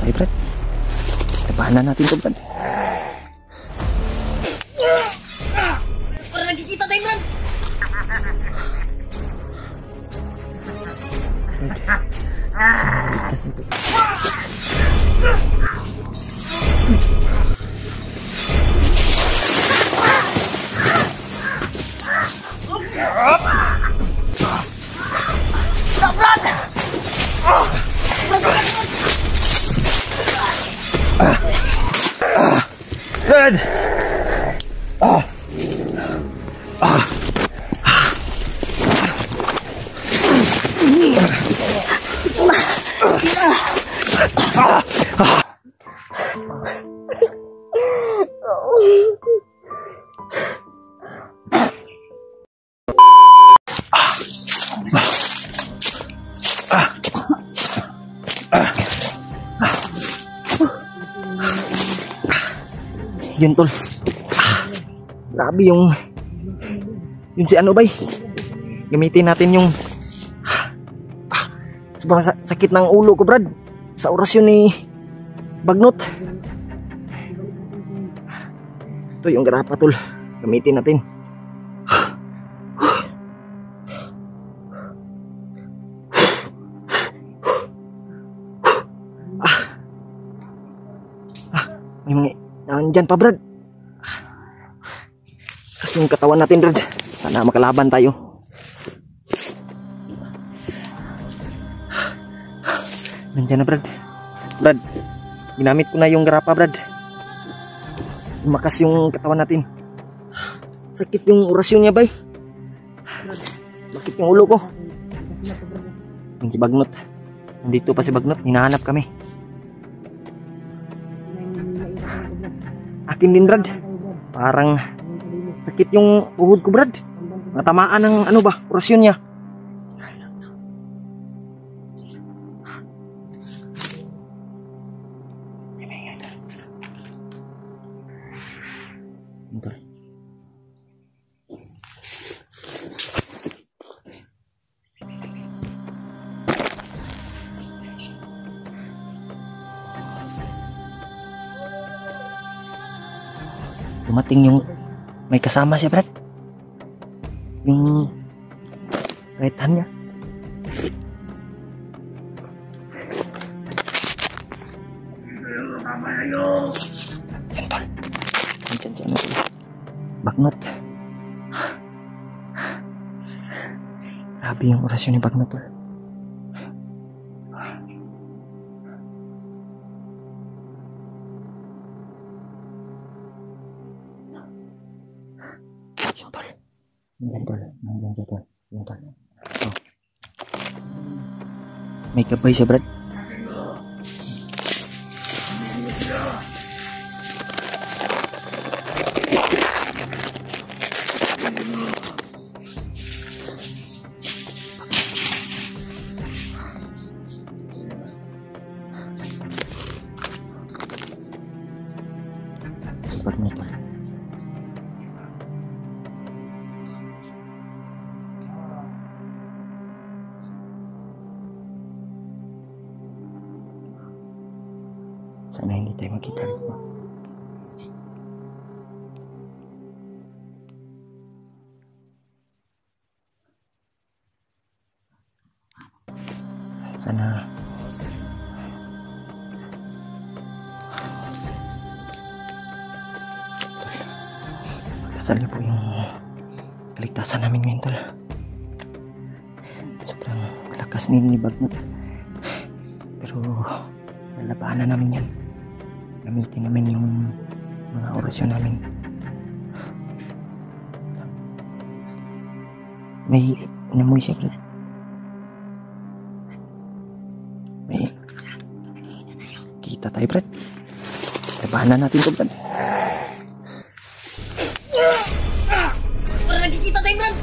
tayo, Brad. Tabahan natin to, Brad. Para nagkikita tayo, Brad. Ligtas ito. Brad! Yun, tol. Grabe yung si ano, bay. Gamitin natin yung sobrang sakit ng ulo ko, Brad, sa orasyon ni Bagnot. Ito yung garapa, tol. Gamitin natin. May mga nandyan pa, Brad. Kasi yung katawan natin, Brad. Sana makalaban tayo. Nandyan na, Brad. Brad, ginamit ko na yung garapa, Brad. Lumakas yung katawan natin. Sakit yung orasyon niya, bay. Bakit yung ulo ko? Yung si Bagnot. Nandito pa si Bagnot. Hinahanap kami. Akin din, Brad. Parang sakit yung uhod ko, Brad. Natamaan ng ano ba, orasyon niya. Dumating yung may kasama siya, Brad. Yung right hand niya. Yan, tol. Nandiyan siya, ano, Bagnot. Grabe yung orasyon ni Bagnot, tol. Yan, tol. Nandiyan siya, tol. Yan, tol. Oh. May kabay siya, Brad. Support mo, tol. Sana hindi tayo makita rito. Sana magdasal niyo po yung kaligtasan namin ngayon, tol. Sobrang lakas ni Bagnot. Pero lalabanan namin yan. Gamitin namin yung mga orasyon namin. May inamoy siya, Brad. May kita tayo, Brad. Labanan natin to, Brad. Para nagkikita tayo, Brad.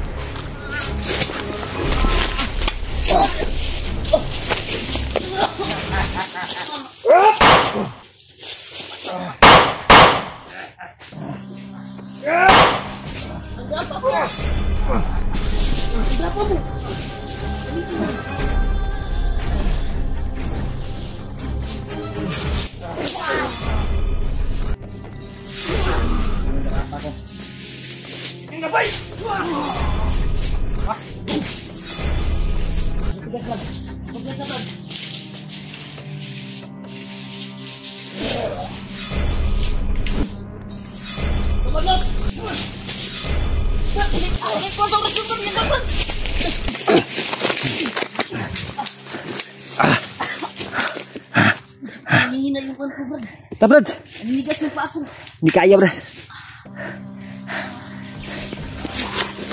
Nanihina yung kuwan ko, Brad. Brad. Naninigas yung pa ako. Hindi kaya, Brad.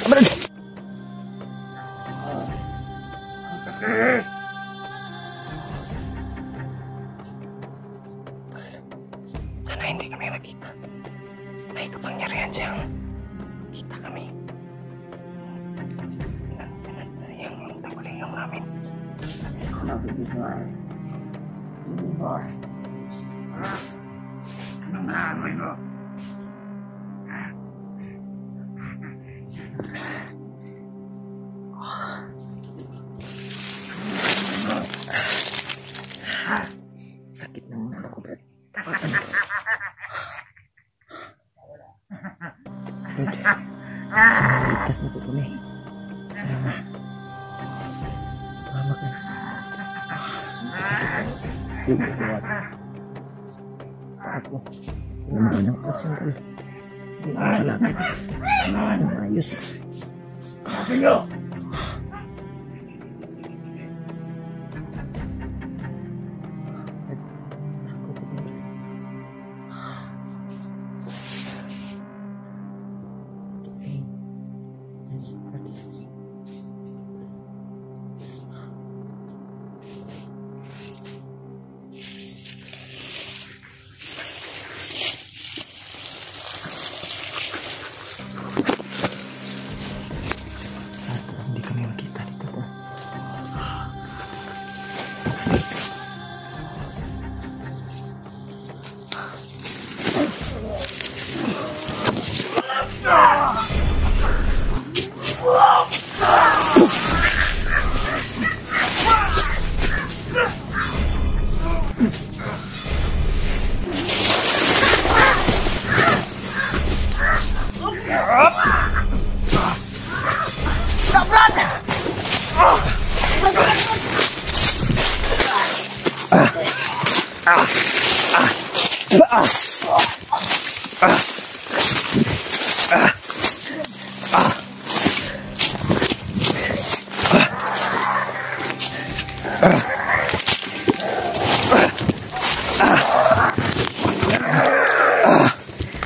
Brad. Sana hindi kami makita. May kapangyarihan siyang kita kami. Yung tagulingan namin. Sakit ng ulo ko, Brad. Ligtas na po kami. Sana. Tama ka. Buat aku lumayan kasih kali ini lagi ayus hindi kami makita dito, bro.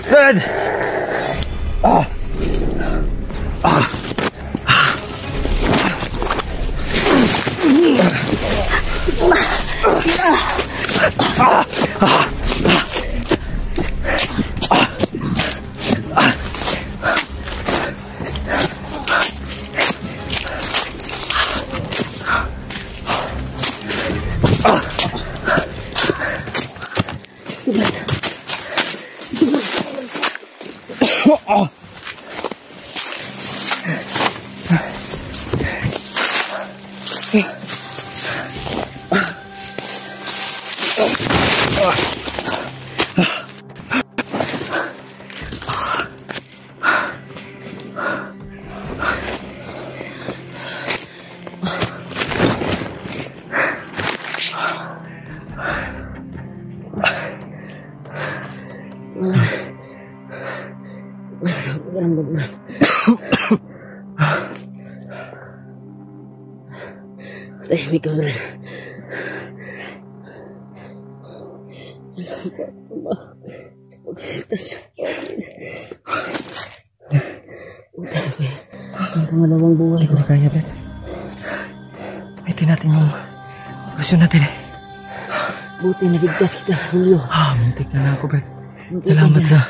Good. Tahimik ka, Brad. Salamat, Allah, sa pagligtas sa amin. Utang ko yan. Ang pangalawang buhay ko. Kaya, Brad. Gamitin natin yung operasyon natin eh. Buti naligtas kita, Julio. Muntik na ako, Brad. Salamat sa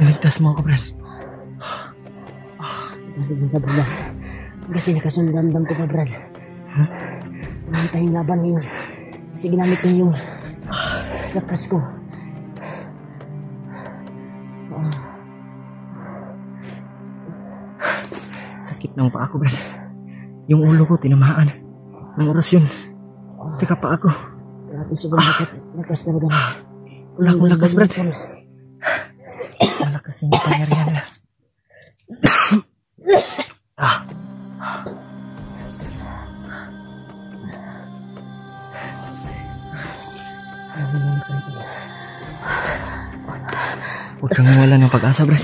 naligtas mo ako, Brad. Dahil din sa baba. Kasi nakasundamdam ko pa, Brad. Tayong laban ngayon. Kasi ginamit ko yung lakas ko. Sakit ng paa ko, Brad. Yung ulo ko tinamaan ng orasyon. Tsaka paa ko. Grabe sobrang lakas talaga na. Wala akong lakas, Brad. Malakas yung pangyarihan na. Huwag kang mawala ng pag-asa, Brad.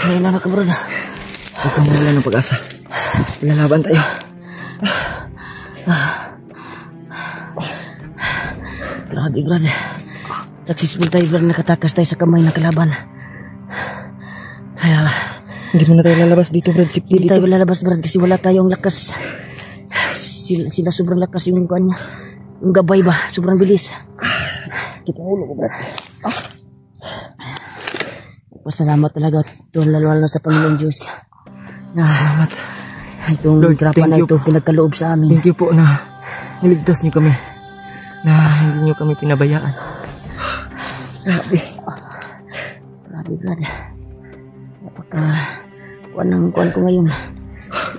Ngayon na ka, Brad. Huwag kang mawala ng pag-asa. Lalaban tayo. Grabe, Brad. Successful tayo, Brad. Nakatakas tayo sa kamay ng kalaban. Ay, Hindi mo na tayo lalabas dito, Brad. Safety hindi dito. tayo lalabas, Brad, kasi wala tayong lakas. Sila sobrang lakas yung kuan niya. Yung gabay ba? Sobrang bilis. Kita ulo ko, Brad. Pasalamat talaga ito, lalo na sa Panginoon Diyos. Salamat. Itong Lord, grapa thank na you. ito, pinagkaloob sa amin. Thank you po na niligtas niyo kami. Na hindi niyo kami pinabayaan. Grabe. Grabe, Brad. Napaka kuan ko ngayon.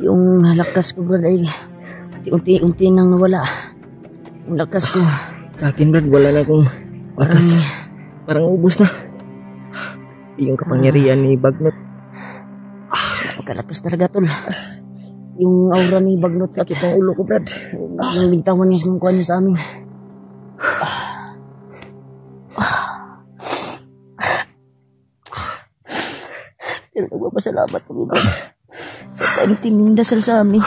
Yung lakas ko, Brad, ay unti-unti nang nawala. Yung lakas ko. Sa akin, Brad, wala na akong lakas. Parang ubus na. Yung kapangyarihan ni Bagnot. Napakalakas talaga, tol. Yung aura ni Bagnot, sakit ang ulo ko, Brad. Yung bintawan niya sa kuan niya sa amin. Pero nagpapasalamat kami, Brad. Sa painting dasal sa amin.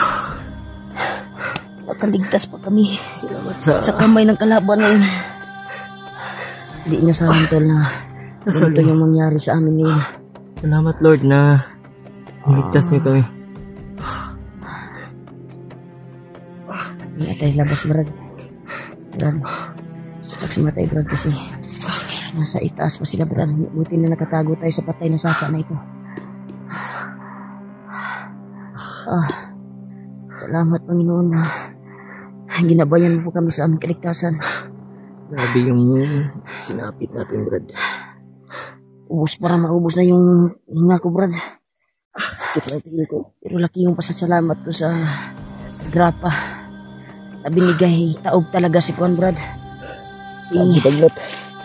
Nakaligtas pa kami. Salamat sa kamay ng kalaban ngayon. Hindi niya sa amin, tol, na ganito yung mangyari sa amin ngayon. Salamat, Lord, na niligtas niyo kami. Hindi tayo labas, Brad. Brad, nagsimatay, Brad, kasi nasa itaas pa sila, Brad. Buti na nakatago tayo sa patay na saka na ito. Salamat, Panginoon, na ginabayan mo po kami sa aming kaligtasan. Grabe yung sinapit natin, Brad. Para maubos na yung hinga ko, Brad. Sakit lang tingin ko. Pero laki yung pasasalamat ko sa grapa na binigay. Taob talaga si Juan, Brad. Si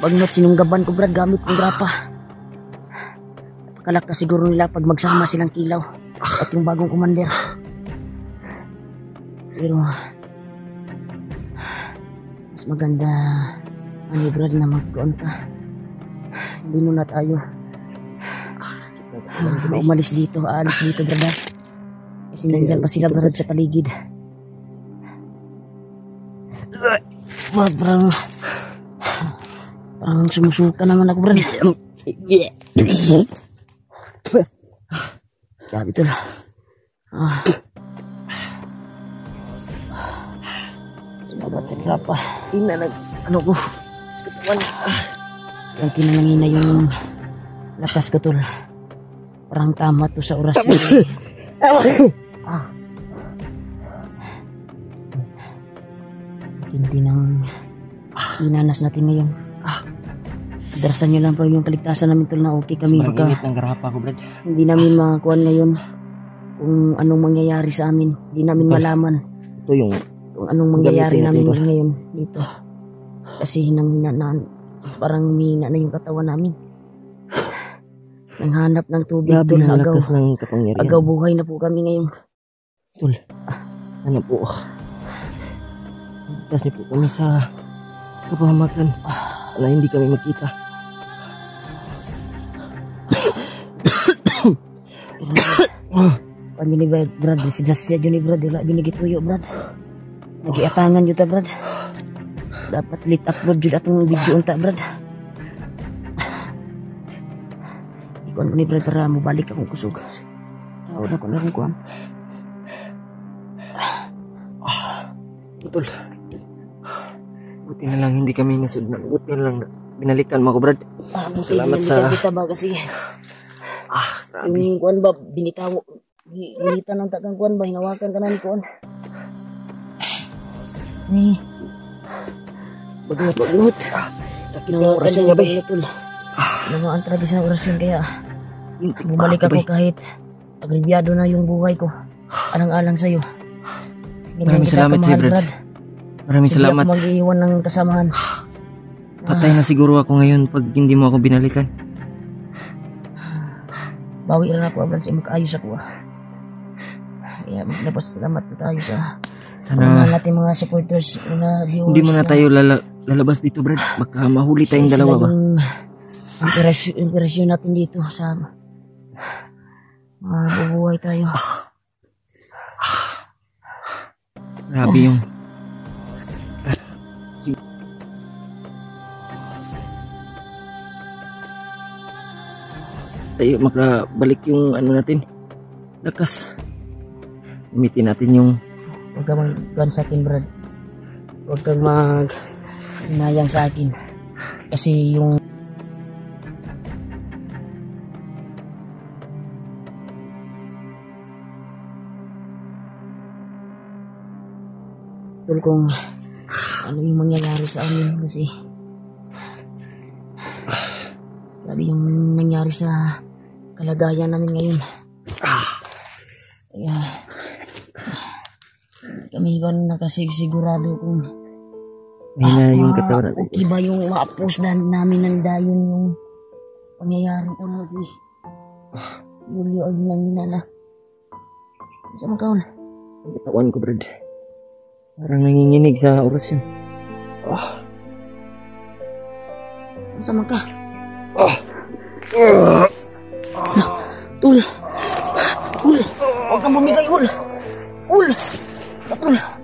Bagnot, sinunggaban ko, Brad, gamit ng grapa. Napakalakas siguro nila pag magsama silang kilaw at yung bagong commander. Pero mas maganda, Brad, na magkuhan ka. Hindi muna tayo umalis dito, aalis dito, Brad. Kasi nandyan pa sila, Brad, sa paligid. Parang sumusuka naman ako, Brad. Sabi ito na. Sumabat sa grapa. Ano ko? Ang kinanangina yung lakas ko, tol. Parang tama to sa orasyon. Hindi nang inanas natin ngayon. Darasan nyo lang pa yung kaligtasan namin, tol, na okay kami. Sobrang init ng grapa ko, Brad. Hindi namin makakuha ngayon kung anong mangyayari sa amin. Hindi namin malaman Ito yung kung anong mangyayari gamitin namin natin ngayon dito. Kasi hinang-hina na, parang hina na yung katawan namin. Nanghanap ng tubig, grabe tol. ang lakas ng kapangyarihan. Agaw buhay na po kami ngayon. Tol, sana po. Ligtas niyo po kami sa kapahamakan. Sana hindi kami magkita. Pag ni Brad, siya dyan ni Brad, wala dyan nagituyo, Brad. Nagiatangan yun ta, Brad. Dapat lit upload yun atong video unta, Brad. Ikuan ko ni Brad para mabalik akong kusog. Tawad ako na rin kuhan. Tol, buti na lang hindi kami nasunod. Buti na lang binalikan mo ako, Brad. Salamat sa... Kita ba kasi Grabe. yung kuhan ba, binita ng takang kuhan ba, hinawakan ka na ni kuhan. Bagnot. Sakit ng orasyon niya, bay. Namaan talaga sa orasyon, kaya bumalik ako kahit agribyado na yung buhay ko. Alang-alang sa'yo. Maraming salamat sa'yo, Brad. Maraming salamat. Hindi ako mag-iwan ng kasamahan. Patay na siguro ako ngayon pag hindi mo ako binalikan. bawi rin ako Brad sa makaayos ako. Kaya magpasalamat po tayo sa Sana natin mga supporters, mga viewers. hindi mo na tayo lalabas dito, Brad. Baka mahuli tayong Sila dalawa ba? yung inspirasyon natin dito sa mabubuhay tayo. Grabe yung tayo makabalik yung ano natin, lakas. Gamitin natin yung Huwag kang mag sa akin, Brad. Huwag kang mag-inayang sa akin. Kasi yung tol kung ano yung mangyayari sa amin kasi grabe yung nangyari sa kalagayan namin ngayon. Kaya kami na kasi sigurado kung mahina yung katawan natin. okay ba yung ma-post namin ng dayon yung pangyayari ko na si Julio ay nangina na sa mga kaon. Ang katawan ko, Brad. Parang nanginginig sa orasyon. Sama ka. Tul. Huwag kang bumigay, Ul. Ul. Tul.